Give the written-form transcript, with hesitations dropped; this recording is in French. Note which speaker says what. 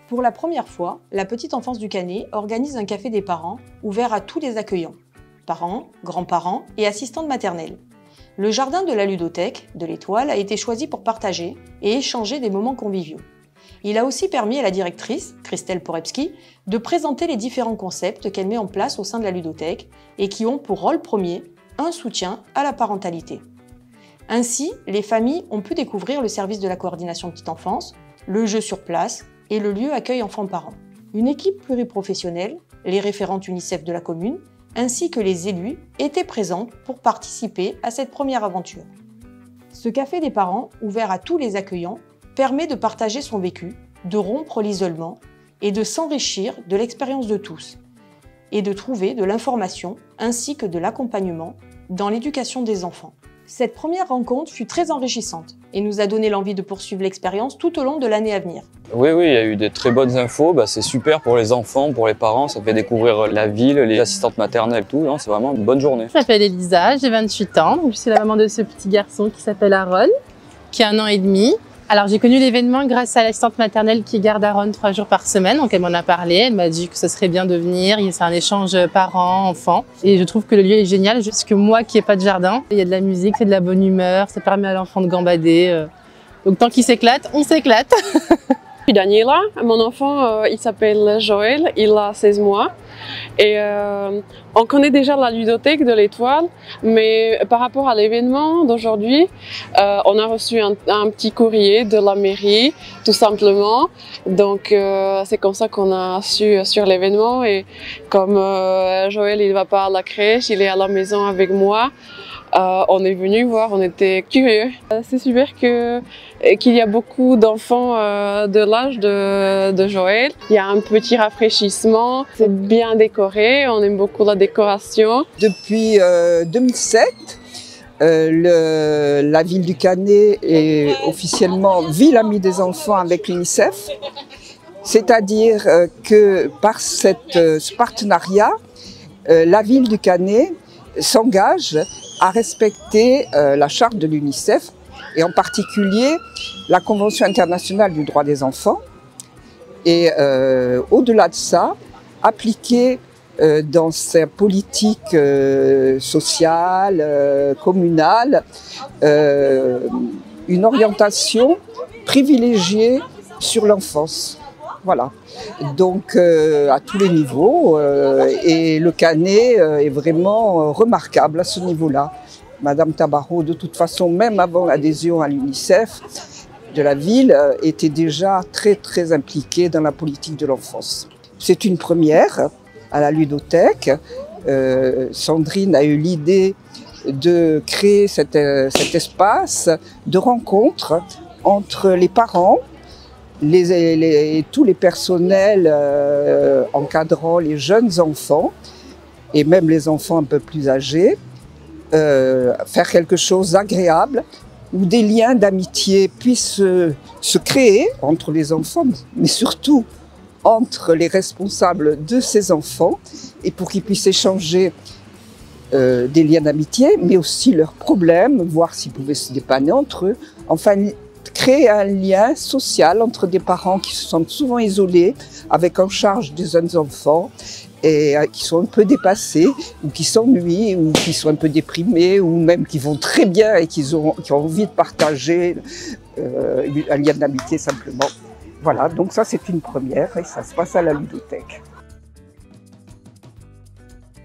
Speaker 1: Pour la première fois, la petite enfance du Canet organise un café des parents ouvert à tous les accueillants, parents, grands-parents et assistantes maternelles. Le jardin de la ludothèque, de l'Étoile, a été choisi pour partager et échanger des moments conviviaux. Il a aussi permis à la directrice, Christelle Porepski, de présenter les différents concepts qu'elle met en place au sein de la ludothèque et qui ont pour rôle premier un soutien à la parentalité. Ainsi, les familles ont pu découvrir le service de la coordination petite enfance, le jeu sur place et le lieu accueil enfants-parents. Une équipe pluriprofessionnelle, les référentes UNICEF de la commune, ainsi que les élus étaient présents pour participer à cette première aventure. Ce café des parents, ouvert à tous les accueillants, permet de partager son vécu, de rompre l'isolement et de s'enrichir de l'expérience de tous et de trouver de l'information ainsi que de l'accompagnement dans l'éducation des enfants. Cette première rencontre fut très enrichissante et nous a donné l'envie de poursuivre l'expérience tout au long de l'année à venir.
Speaker 2: Oui, il y a eu des très bonnes infos. C'est super pour les enfants, pour les parents. Ça fait découvrir la ville, les assistantes maternelles, tout. C'est vraiment une bonne journée.
Speaker 3: Je m'appelle Elisa, j'ai 28 ans. Je suis la maman de ce petit garçon qui s'appelle Aaron, qui a 1 an et demi. Alors j'ai connu l'événement grâce à l'assistante maternelle qui garde Aaron 3 jours par semaine, donc elle m'en a parlé, elle m'a dit que ce serait bien de venir, c'est un échange parents-enfants et je trouve que le lieu est génial, juste que moi qui n'ai pas de jardin, il y a de la musique, c'est de la bonne humeur, ça permet à l'enfant de gambader, donc tant qu'il s'éclate, on s'éclate.
Speaker 4: Je suis Daniela, mon enfant il s'appelle Joël, il a 16 mois et on connaît déjà la ludothèque de l'Étoile, mais par rapport à l'événement d'aujourd'hui, on a reçu un petit courrier de la mairie tout simplement, donc c'est comme ça qu'on a su sur l'événement et comme Joël il va pas à la crèche, il est à la maison avec moi. On est venu voir, on était curieux. C'est super qu'il y a beaucoup d'enfants de l'âge de Joël. Il y a un petit rafraîchissement, c'est bien décoré, on aime beaucoup la décoration.
Speaker 5: Depuis 2007, la ville du Canet est officiellement ville amie des enfants avec l'UNICEF. C'est-à-dire que par ce partenariat, la ville du Canet s'engage à respecter la charte de l'UNICEF et en particulier la Convention internationale du droit des enfants et au-delà de ça, appliquer dans sa politique sociale, communale, une orientation privilégiée sur l'enfance. Voilà, donc à tous les niveaux et le Canet est vraiment remarquable à ce niveau-là. Madame Tabarot, de toute façon, même avant l'adhésion à l'UNICEF de la ville, était déjà très impliquée dans la politique de l'enfance. C'est une première à la ludothèque. Sandrine a eu l'idée de créer cet espace de rencontre entre les parents, tous les personnels encadrant les jeunes enfants et même les enfants un peu plus âgés, faire quelque chose d'agréable où des liens d'amitié puissent se créer entre les enfants, mais surtout entre les responsables de ces enfants et pour qu'ils puissent échanger des liens d'amitié, mais aussi leurs problèmes, voir s'ils pouvaient se dépanner entre eux. Enfin, créer un lien social entre des parents qui se sentent souvent isolés, avec en charge des jeunes enfants et qui sont un peu dépassés, ou qui s'ennuient, ou qui sont un peu déprimés, ou même qui vont très bien et qui ont envie de partager un lien d'amitié simplement. Voilà, donc ça c'est une première et ça se passe à la ludothèque.